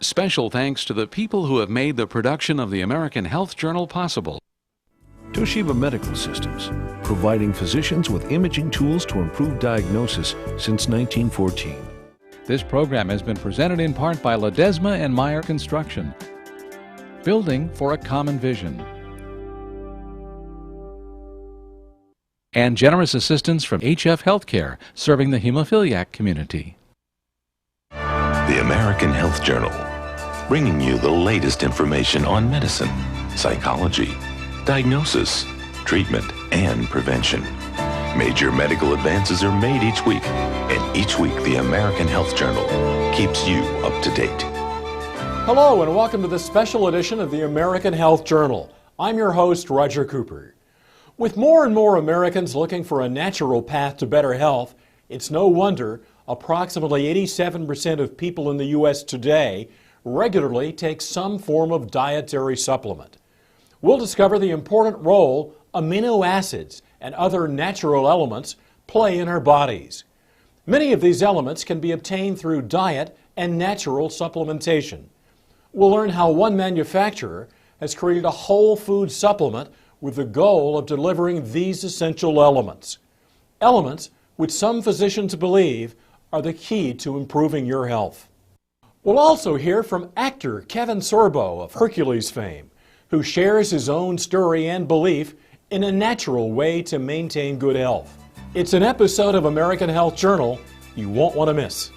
Special thanks to the people who have made the production of the American Health Journal possible. Toshiba Medical Systems, providing physicians with imaging tools to improve diagnosis since 1914. This program has been presented in part by Ledesma and Meyer Construction, building for a common vision. And generous assistance from HF Healthcare, serving the hemophiliac community. The American Health Journal, bringing you the latest information on medicine, psychology, diagnosis, treatment, and prevention. Major medical advances are made each week, and each week the American Health Journal keeps you up to date. Hello and welcome to this special edition of the American Health Journal. I'm your host, Roger Cooper. With more and more Americans looking for a natural path to better health, it's no wonder approximately 87% of people in the U.S. today regularly take some form of dietary supplement. We'll discover the important role amino acids and other natural elements play in our bodies. Many of these elements can be obtained through diet and natural supplementation. We'll learn how one manufacturer has created a whole food supplement with the goal of delivering these essential elements. Elements which some physicians believe are the key to improving your health. We'll also hear from actor Kevin Sorbo of Hercules fame, who shares his own story and belief in a natural way to maintain good health. It's an episode of American Health Journal you won't want to miss.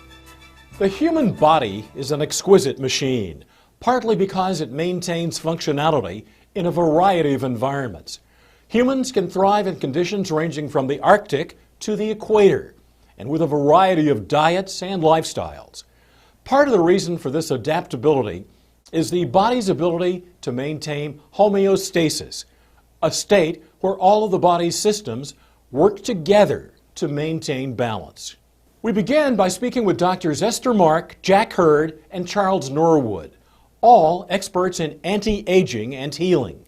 The human body is an exquisite machine, partly because it maintains functionality in a variety of environments. Humans can thrive in conditions ranging from the Arctic to the equator, and with a variety of diets and lifestyles. Part of the reason for this adaptability is the body's ability to maintain homeostasis, a state where all of the body's systems work together to maintain balance. We begin by speaking with Drs. Esther Mark, Jack Hurd, and Charles Norwood, all experts in anti-aging and healing.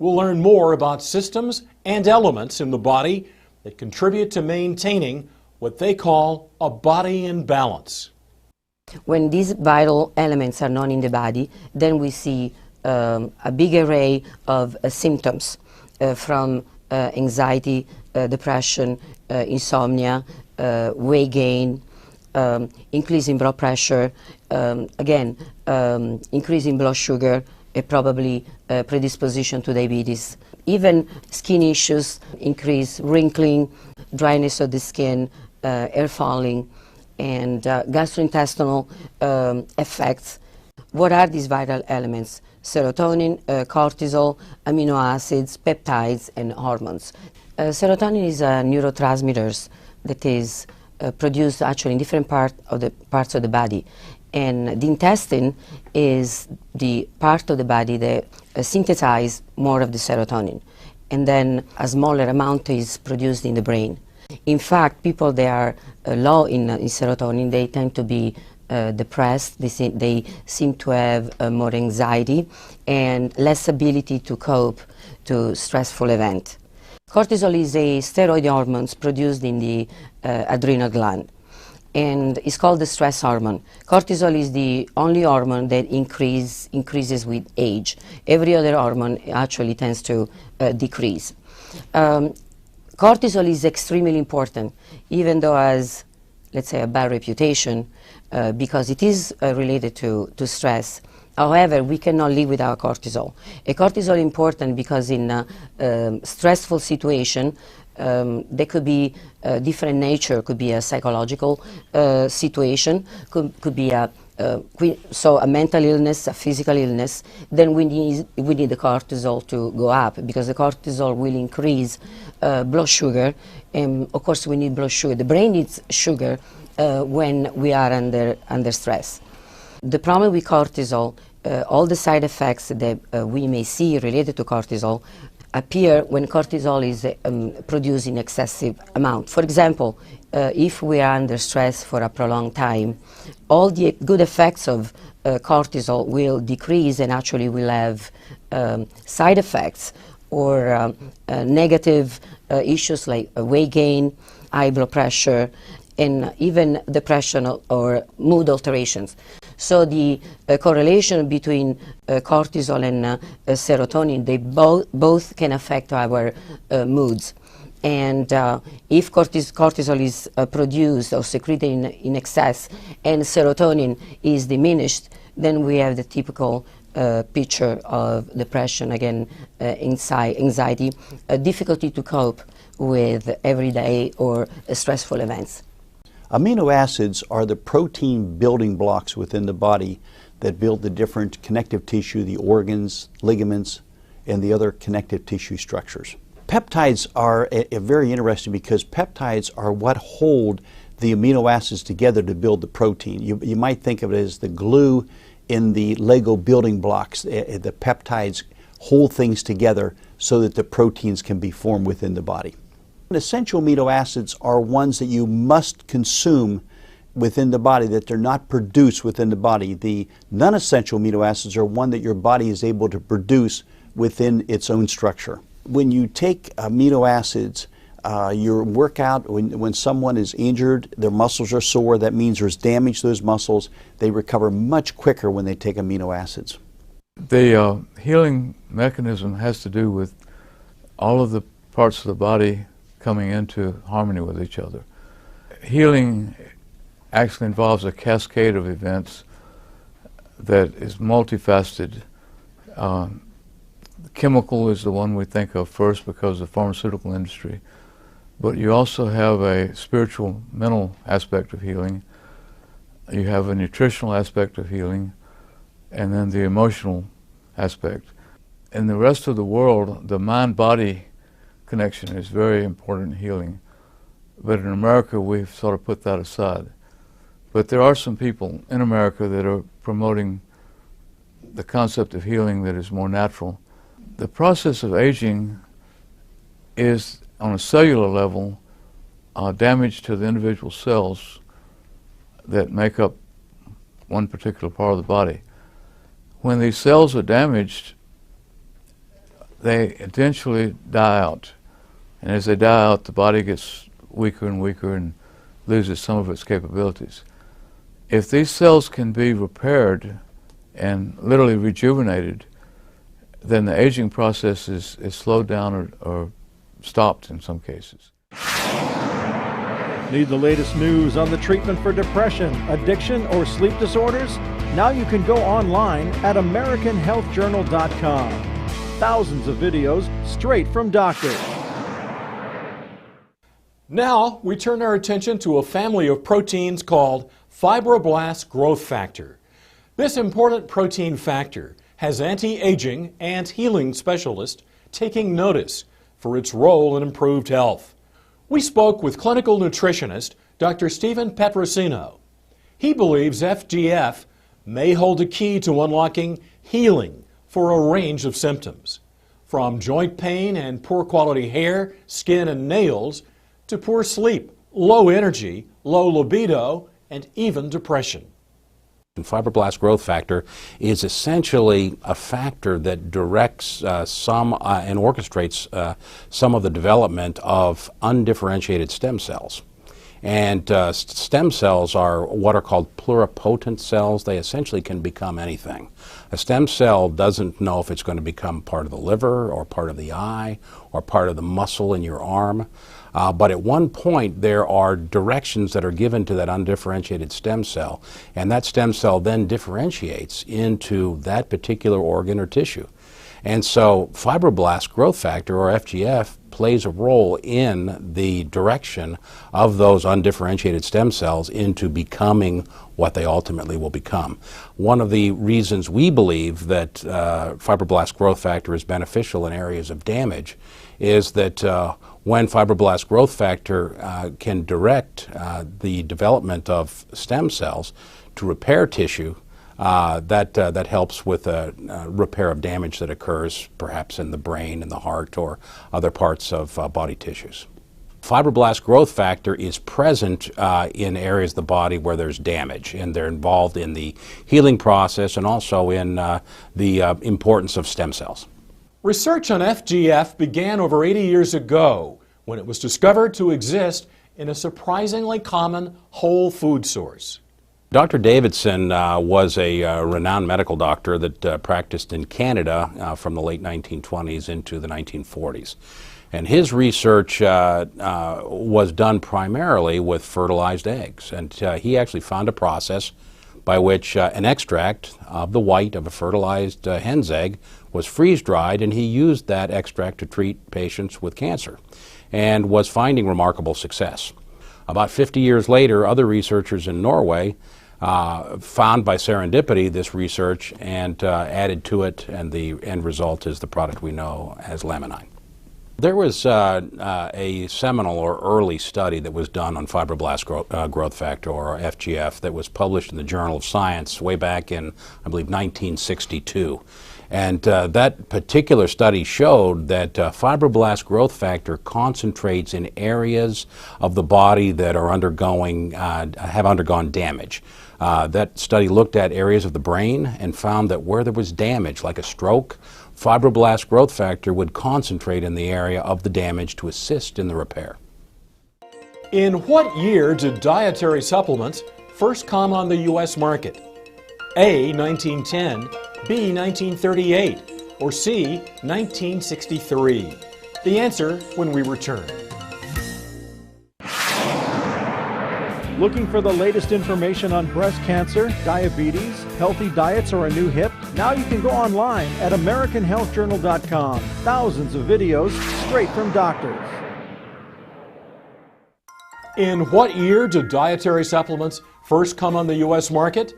We'll learn more about systems and elements in the body that contribute to maintaining what they call a body in balance. When these vital elements are known in the body, then we see a big array of symptoms from anxiety, depression, insomnia, weight gain, increase in blood pressure, increase in blood sugar, probably predisposition to diabetes. Even skin issues, increase wrinkling, dryness of the skin, hair falling, and gastrointestinal effects. What are these vital elements? Serotonin, cortisol, amino acids, peptides, and hormones. Serotonin is a neurotransmitter that is produced actually in different parts of the body. And the intestine is the part of the body that synthesizes more of the serotonin. And then a smaller amount is produced in the brain. In fact, people that are low in serotonin, they tend to be depressed, they seem to have more anxiety and less ability to cope to stressful event. Cortisol is a steroid hormone produced in the adrenal gland, and it's called the stress hormone. Cortisol is the only hormone that increases with age. Every other hormone actually tends to decrease. Cortisol is extremely important, even though has, let's say, a bad reputation because it is related to stress. However, we cannot live without cortisol. Cortisol is important because in a stressful situation, there could be different nature. Could be a psychological situation, could be a mental illness, a physical illness. Then we need the cortisol to go up, because the cortisol will increase blood sugar, and of course we need blood sugar. The brain needs sugar when we are under stress. The problem with cortisol, all the side effects that we may see related to cortisol appear when cortisol is produced in excessive amount. For example, if we are under stress for a prolonged time, all the good effects of cortisol will decrease and actually will have side effects or negative issues like weight gain, high blood pressure, and even depression or mood alterations. So the correlation between cortisol and serotonin, they both can affect our moods. And if cortisol is produced or secreted in excess and serotonin is diminished, then we have the typical picture of depression, again, anxiety, difficulty to cope with everyday or stressful events. Amino acids are the protein building blocks within the body that build the different connective tissue, the organs, ligaments, and the other connective tissue structures. Peptides are very interesting because peptides are what hold the amino acids together to build the protein. You might think of it as the glue in the Lego building blocks. The peptides hold things together so that the proteins can be formed within the body. Essential amino acids are ones that you must consume within the body, that they're not produced within the body. The non-essential amino acids are one that your body is able to produce within its own structure. When you take amino acids, your workout, when someone is injured, their muscles are sore, that means there's damage to those muscles. They recover much quicker when they take amino acids. The healing mechanism has to do with all of the parts of the body coming into harmony with each other. Healing actually involves a cascade of events that is multifaceted. Chemical is the one we think of first because of the pharmaceutical industry, but you also have a spiritual, mental aspect of healing, you have a nutritional aspect of healing, and then the emotional aspect. In the rest of the world, the mind-body connection is very important in healing, but in America we've sort of put that aside. But there are some people in America that are promoting the concept of healing that is more natural. The process of aging is, on a cellular level, damage to the individual cells that make up one particular part of the body. When these cells are damaged, they eventually die out. And as they die out, the body gets weaker and weaker and loses some of its capabilities. If these cells can be repaired and literally rejuvenated, then the aging process is slowed down or stopped in some cases. Need the latest news on the treatment for depression, addiction, or sleep disorders? Now you can go online at AmericanHealthJournal.com. Thousands of videos straight from doctors. Now we turn our attention to a family of proteins called fibroblast growth factor. This important protein factor has anti-aging and healing specialists taking notice for its role in improved health. We spoke with clinical nutritionist Dr. Stephen Petrosino. He believes FGF may hold a key to unlocking healing for a range of symptoms, from joint pain and poor quality hair, skin, and nails, to poor sleep, low energy, low libido, and even depression. Fibroblast growth factor is essentially a factor that directs and orchestrates some of the development of undifferentiated stem cells. And stem cells are what are called pluripotent cells. They essentially can become anything. A stem cell doesn't know if it's going to become part of the liver or part of the eye or part of the muscle in your arm. But at one point there are directions that are given to that undifferentiated stem cell, and that stem cell then differentiates into that particular organ or tissue. And so fibroblast growth factor, or FGF, plays a role in the direction of those undifferentiated stem cells into becoming what they ultimately will become. One of the reasons we believe that fibroblast growth factor is beneficial in areas of damage is that when fibroblast growth factor can direct the development of stem cells to repair tissue, that helps with a repair of damage that occurs perhaps in the brain, in the heart, or other parts of body tissues. Fibroblast growth factor is present in areas of the body where there's damage, and they're involved in the healing process and also in the importance of stem cells. Research on FGF began over 80 years ago when it was discovered to exist in a surprisingly common whole food source. Dr. Davidson was a renowned medical doctor that practiced in Canada from the late 1920s into the 1940s. And his research was done primarily with fertilized eggs. And he actually found a process by which an extract of the white of a fertilized hen's egg was freeze-dried, and he used that extract to treat patients with cancer and was finding remarkable success. About 50 years later, other researchers in Norway found by serendipity this research and added to it, and the end result is the product we know as Laminine. There was a seminal or early study that was done on fibroblast growth factor, or FGF, that was published in the Journal of Science way back in, I believe, 1962. And that particular study showed that fibroblast growth factor concentrates in areas of the body that are have undergone damage. That study looked at areas of the brain and found that where there was damage, like a stroke, fibroblast growth factor would concentrate in the area of the damage to assist in the repair. In what year did dietary supplements first come on the U.S. market? A, 1910, B, 1938, or C, 1963? The answer when we return. Looking for the latest information on breast cancer, diabetes, healthy diets, or a new hip? Now you can go online at AmericanHealthJournal.com. Thousands of videos straight from doctors. In what year did dietary supplements first come on the U.S. market?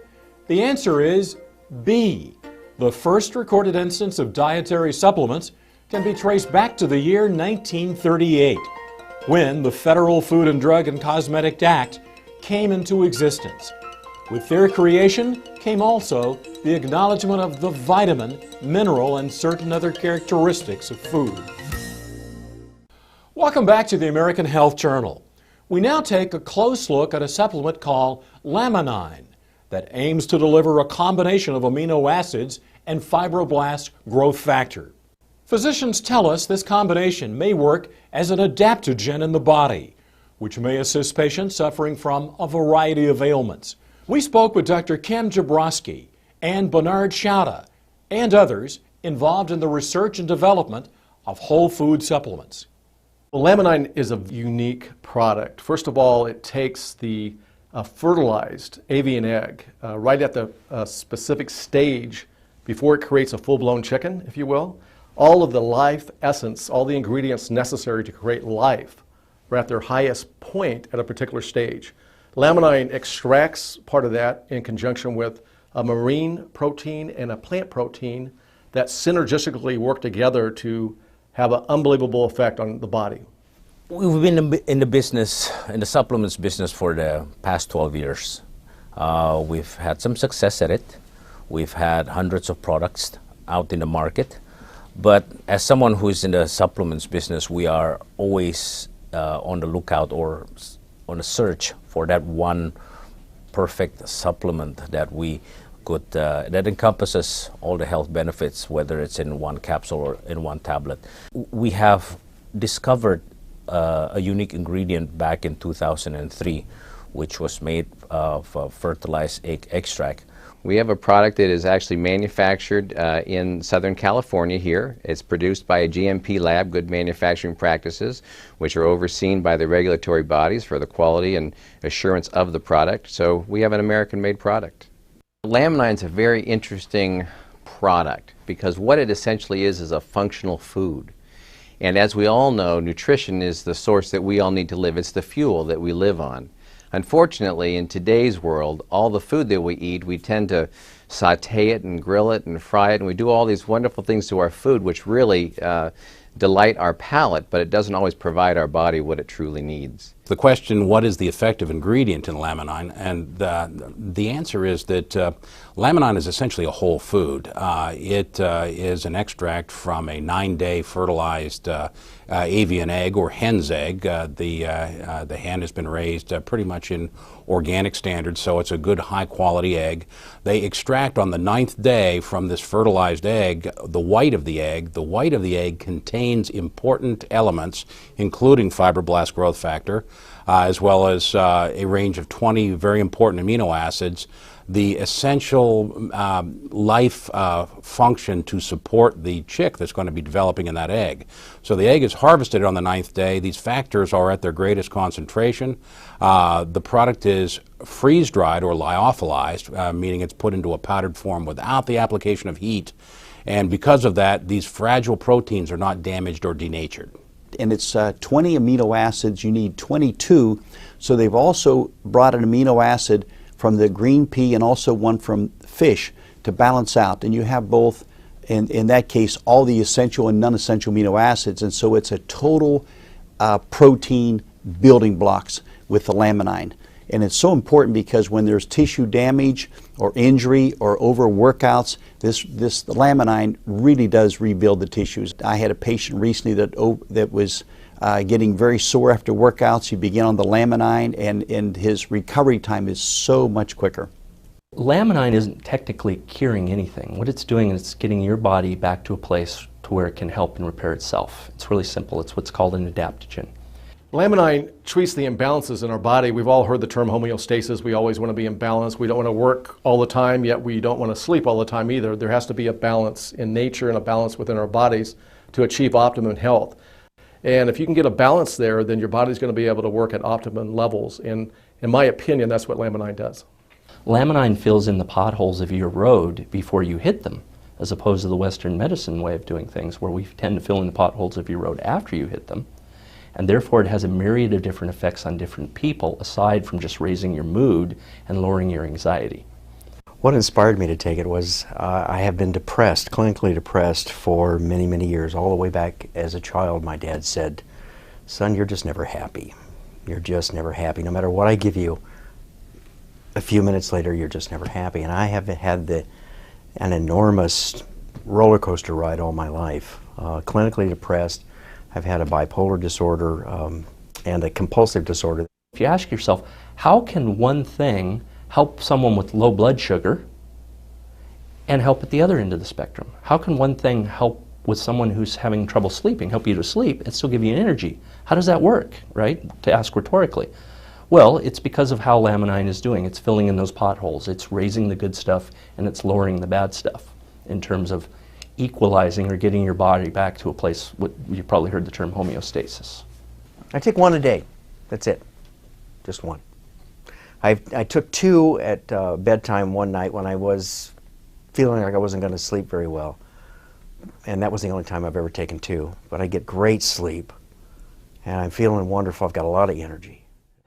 The answer is B. The first recorded instance of dietary supplements can be traced back to the year 1938, when the Federal Food and Drug and Cosmetic Act came into existence. With their creation came also the acknowledgement of the vitamin, mineral, and certain other characteristics of food. Welcome back to the American Health Journal. We now take a close look at a supplement called Laminine that aims to deliver a combination of amino acids and fibroblast growth factor. Physicians tell us this combination may work as an adaptogen in the body, which may assist patients suffering from a variety of ailments. We spoke with Dr. Kim Jabrowski and Bernard Schauda and others involved in the research and development of whole food supplements. Well, Laminine is a unique product. First of all, it takes the fertilized avian egg right at the specific stage before it creates a full-blown chicken, if you will. All of the life essence, all the ingredients necessary to create life are at their highest point at a particular stage. Laminine extracts part of that in conjunction with a marine protein and a plant protein that synergistically work together to have an unbelievable effect on the body. We've been in the business, in the supplements business, for the past 12 years. We've had some success at it. We've had hundreds of products out in the market. But as someone who's in the supplements business, we are always on the lookout or on a search for that one perfect supplement that we could, that encompasses all the health benefits, whether it's in one capsule or in one tablet. We have discovered a unique ingredient back in 2003, which was made of fertilized egg extract. We have a product that is actually manufactured in Southern California here. It's produced by a GMP lab, Good Manufacturing Practices, which are overseen by the regulatory bodies for the quality and assurance of the product. So we have an American-made product. Laminine is a very interesting product because what it essentially is a functional food. And as we all know, nutrition is the source that we all need to live. It's the fuel that we live on. Unfortunately, in today's world, all the food that we eat, we tend to saute it and grill it and fry it, and we do all these wonderful things to our food which really delight our palate, but it doesn't always provide our body what it truly needs. The question, what is the effective ingredient in Laminine? And the answer is that Laminine is essentially a whole food. It is an extract from a 9-day fertilized avian egg or hen's egg. The hen has been raised pretty much in organic standards, so it's a good high-quality egg. They extract on the 9th day from this fertilized egg the white of the egg. The white of the egg contains contains important elements, including fibroblast growth factor, as well as a range of 20 very important amino acids, the essential life function to support the chick that's going to be developing in that egg. So the egg is harvested on the 9th day. These factors are at their greatest concentration. The product is freeze-dried or lyophilized, meaning it's put into a powdered form without the application of heat. And because of that, these fragile proteins are not damaged or denatured. And it's 20 amino acids. You need 22. So they've also brought an amino acid from the green pea and also one from fish to balance out. And you have both, in that case, all the essential and non-essential amino acids. And so it's a total protein building blocks with the Laminine. And it's so important because when there's tissue damage or injury or overworkouts, the Laminine really does rebuild the tissues. I had a patient recently that was getting very sore after workouts. He began on the Laminine, and his recovery time is so much quicker. Laminine isn't technically curing anything. What it's doing is it's getting your body back to a place to where it can help and repair itself. It's really simple. It's what's called an adaptogen. Laminine treats the imbalances in our body. We've all heard the term homeostasis. We always want to be in balance. We don't want to work all the time, yet we don't want to sleep all the time either. There has to be a balance in nature and a balance within our bodies to achieve optimum health. And if you can get a balance there, then your body's going to be able to work at optimum levels. And in my opinion, that's what Laminine does. Laminine fills in the potholes of your road before you hit them, as opposed to the Western medicine way of doing things, where we tend to fill in the potholes of your road after you hit them. And therefore it has a myriad of different effects on different people, aside from just raising your mood and lowering your anxiety. What inspired me to take it was I have been depressed, clinically depressed, for many, many years. All the way back as a child, my dad said, "Son, you're just never happy. You're just never happy. No matter what I give you, a few minutes later, you're just never happy." And I have had an enormous roller coaster ride all my life. Clinically depressed. I've had a bipolar disorder and a compulsive disorder. If you ask yourself, how can one thing help someone with low blood sugar and help at the other end of the spectrum? How can one thing help with someone who's having trouble sleeping, help you to sleep and still give you energy? How does that work, right? To ask rhetorically. Well, it's because of how Laminine is doing. It's filling in those potholes. It's raising the good stuff and it's lowering the bad stuff in terms of equalizing or getting your body back to a place, what you probably heard the term homeostasis. I take one a day. That's it. Just one. I took two at bedtime one night when I was feeling like I wasn't going to sleep very well. And that was the only time I've ever taken two. But I get great sleep, and I'm feeling wonderful. I've got a lot of energy.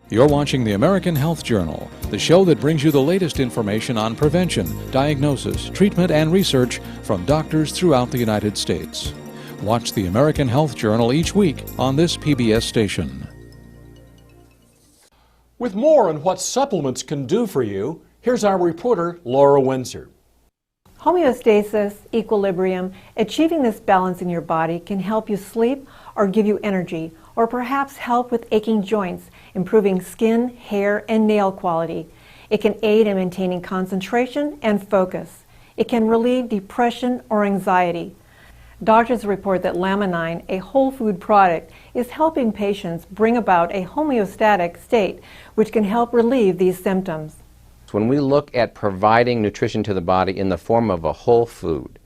You're watching the American Health Journal, the show that brings you the latest information on prevention, diagnosis, treatment, and research from doctors throughout the United States. Watch the American Health Journal each week on this PBS station. With more on what supplements can do for you, here's our reporter, Laura Windsor. Homeostasis, equilibrium, achieving this balance in your body can help you sleep or give you energy, or perhaps help with aching joints, improving skin, hair, and nail quality. It can aid in maintaining concentration and focus. It can relieve depression or anxiety. Doctors report that Laminine, a whole food product, is helping patients bring about a homeostatic state, which can help relieve these symptoms. When we look at providing nutrition to the body in the form of a whole food,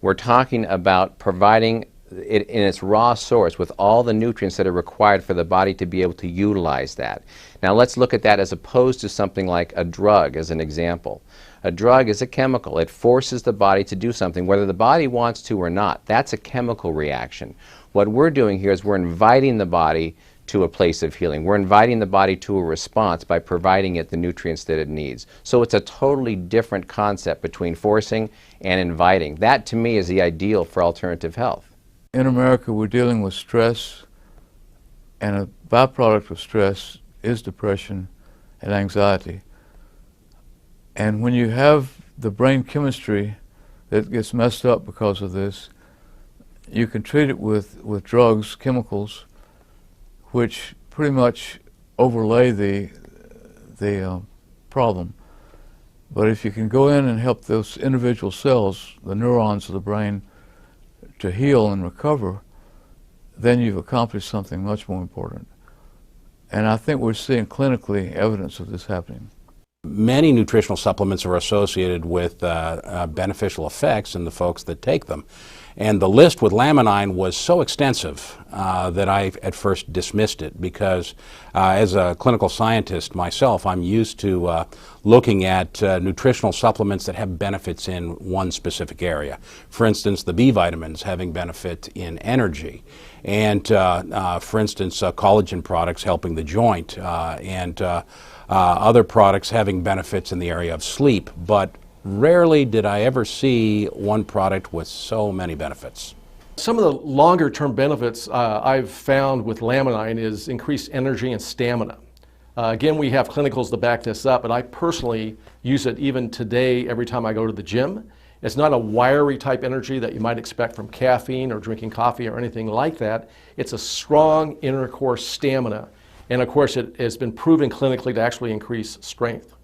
we're talking about providing it in its raw source with all the nutrients that are required for the body to be able to utilize that. Now let's look at that as opposed to something like a drug as an example. A drug is a chemical. It forces the body to do something whether the body wants to or not. That's a chemical reaction. What we're doing here is we're inviting the body to a place of healing. We're inviting the body to a response by providing it the nutrients that it needs. So it's a totally different concept between forcing and inviting. That to me is the ideal for alternative health. In America, we're dealing with stress, and a byproduct of stress is depression and anxiety. And when you have the brain chemistry that gets messed up because of this, you can treat it with drugs, chemicals, which pretty much overlay the problem. But if you can go in and help those individual cells, the neurons of the brain, to heal and recover, then you've accomplished something much more important. And I think we're seeing clinically evidence of this happening. Many nutritional supplements are associated with beneficial effects in the folks that take them. And the list with Laminine was so extensive that I at first dismissed it because as a clinical scientist myself, I'm used to looking at nutritional supplements that have benefits in one specific area. For instance, the B vitamins having benefit in energy. And for instance, collagen products helping the joint and other products having benefits in the area of sleep. But rarely did I ever see one product with so many benefits. Some of the longer term benefits I've found with Laminine is increased energy and stamina. Again, we have clinicals to back this up, but I personally use it even today every time I go to the gym. It's not a wiry type energy that you might expect from caffeine or drinking coffee or anything like that. It's a strong inner core stamina. And of course, it has been proven clinically to actually increase strength.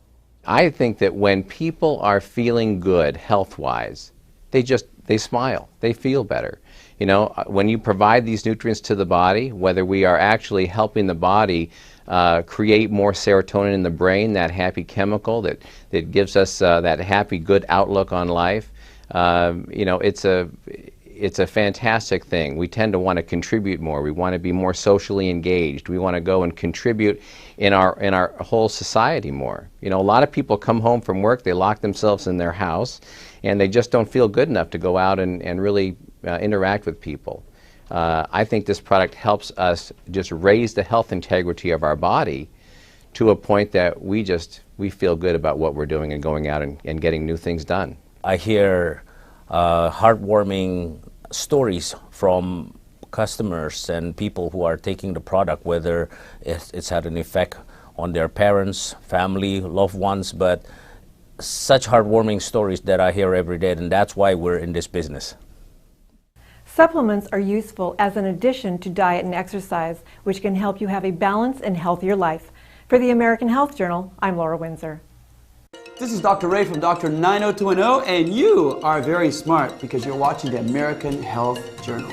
I think that when people are feeling good health-wise, they smile, they feel better. You know, when you provide these nutrients to the body, whether we are actually helping the body create more serotonin in the brain, that happy chemical that gives us that happy, good outlook on life, you know, it's a fantastic thing. We tend to want to contribute more. We want to be more socially engaged. We want to go and contribute in our whole society more. You know, a lot of people come home from work, they lock themselves in their house, and they just don't feel good enough to go out and really interact with people. I think this product helps us just raise the health integrity of our body to a point that we feel good about what we're doing and going out and getting new things done. I hear heartwarming stories from customers and people who are taking the product, whether it's had an effect on their parents, family, loved ones, but such heartwarming stories that I hear every day, and that's why we're in this business. Supplements are useful as an addition to diet and exercise, which can help you have a balanced and healthier life. For the American Health Journal, I'm Laura Windsor. This is Dr. Ray from Dr. 90210, and you are very smart because you're watching the American Health Journal.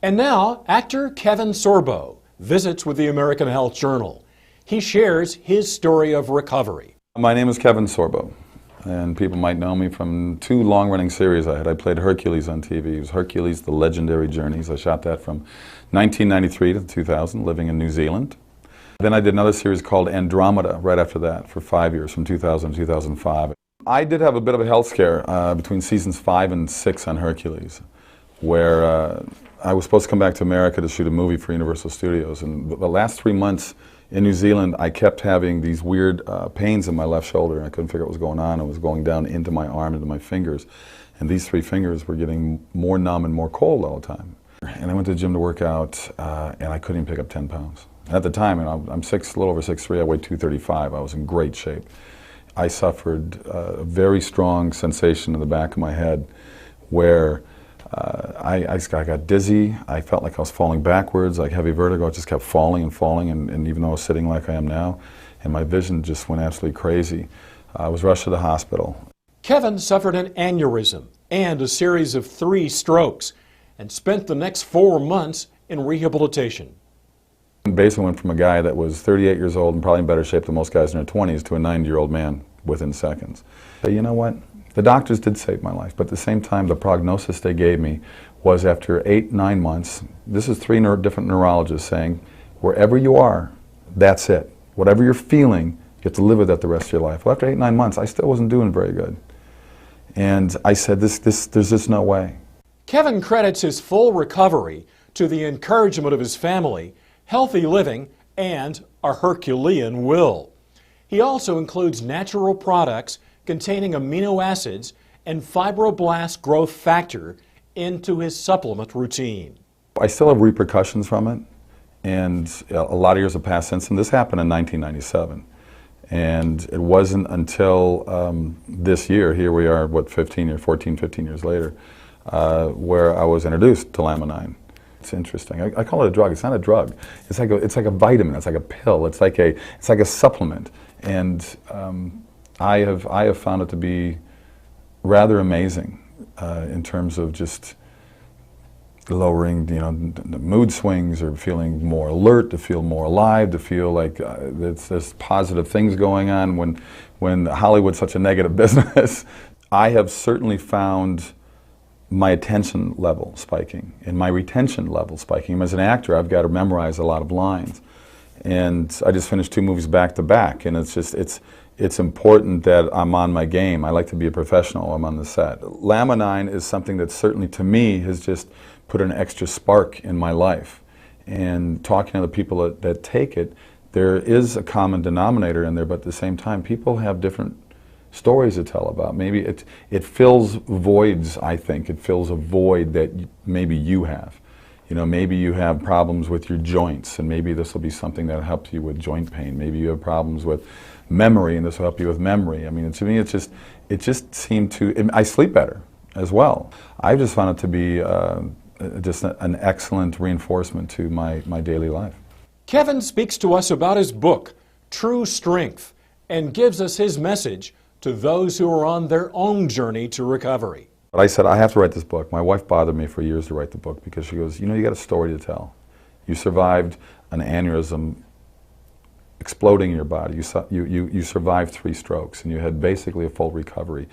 And now, actor Kevin Sorbo visits with the American Health Journal. He shares his story of recovery. My name is Kevin Sorbo, and people might know me from two long-running series I had. I played Hercules on TV. It was Hercules, The Legendary Journeys. I shot that from 1993 to 2000, living in New Zealand. Then I did another series called Andromeda right after that for 5 years, from 2000 to 2005. I did have a bit of a health scare between seasons 5 and 6 on Hercules, where I was supposed to come back to America to shoot a movie for Universal Studios. And the last 3 months in New Zealand, I kept having these weird pains in my left shoulder, and I couldn't figure out what was going on. It was going down into my arm, into my fingers. And these 3 fingers were getting more numb and more cold all the time. And I went to the gym to work out, and I couldn't even pick up 10 pounds. At the time, I'm a little over 6'3", I weighed 235. I was in great shape. I suffered a very strong sensation in the back of my head where I got dizzy. I felt like I was falling backwards, like heavy vertigo. I just kept falling and falling, and even though I was sitting like I am now, and my vision just went absolutely crazy. I was rushed to the hospital. Kevin suffered an aneurysm and a series of 3 strokes and spent the next 4 months in rehabilitation. Basically went from a guy that was 38 years old and probably in better shape than most guys in their 20s to a 90-year-old man within seconds. But you know what? The doctors did save my life, but at the same time, the prognosis they gave me was after 8-9 months, this is 3 different neurologists saying, wherever you are, that's it. Whatever you're feeling, you have to live with that the rest of your life. Well, after 8-9 months, I still wasn't doing very good. And I said, there's just no way. Kevin credits his full recovery to the encouragement of his family, healthy living, and a Herculean will. He also includes natural products containing amino acids and fibroblast growth factor into his supplement routine. I still have repercussions from it, and a lot of years have passed since, and this happened in 1997. And it wasn't until this year, here we are, what, 15 years later, where I was introduced to Laminine. It's interesting. I call it a drug. It's not a drug. It's like a vitamin. It's like a pill. It's like a supplement. And I have found it to be rather amazing in terms of just lowering, the mood swings, or feeling more alert, to feel more alive, to feel like there's positive things going on when Hollywood's such a negative business. I have certainly found my attention level spiking and my retention level spiking. As an actor, I've got to memorize a lot of lines. And I just finished 2 movies back to back, and it's important that I'm on my game. I like to be a professional. I'm on the set. Laminine is something that certainly to me has just put an extra spark in my life. And talking to the people that take it, there is a common denominator in there, but at the same time, people have different stories to tell about. Maybe it fills voids, I think. It fills a void that maybe you have. Maybe you have problems with your joints, and maybe this will be something that helps you with joint pain. Maybe you have problems with memory, and this will help you with memory. I mean, to me, it just seemed to. I sleep better as well. I just found it to be just an excellent reinforcement to my daily life. Kevin speaks to us about his book, True Strength, and gives us his message to those who are on their own journey to recovery. But I said, I have to write this book. My wife bothered me for years to write the book because she goes, you got a story to tell. You survived an aneurysm exploding in your body. You survived 3 strokes, and you had basically a full recovery.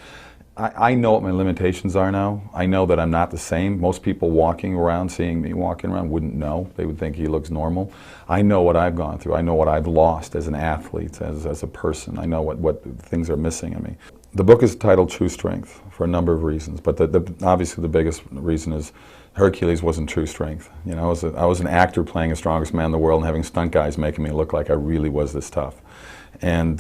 I know what my limitations are now. I know that I'm not the same. Most people walking around, seeing me walking around, wouldn't know. They would think he looks normal. I know what I've gone through. I know what I've lost as an athlete, as a person. I know what things are missing in me. The book is titled True Strength for a number of reasons, but obviously the biggest reason is Hercules wasn't true strength. I was an actor playing the strongest man in the world and having stunt guys making me look like I really was this tough. And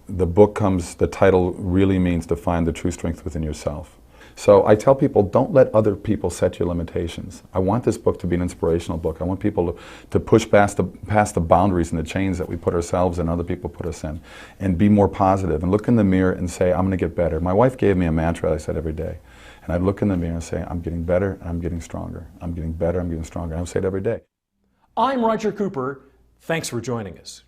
the title really means to find the true strength within yourself. So I tell people, don't let other people set your limitations. I want this book to be an inspirational book. I want people to push past the boundaries and the chains that we put ourselves and other people put us in, and be more positive, and look in the mirror and say, I'm going to get better. My wife gave me a mantra I said every day. And I'd look in the mirror and say, I'm getting better, and I'm getting stronger. I'm getting better, I'm getting stronger. And I would say it every day. I'm Roger Cooper. Thanks for joining us.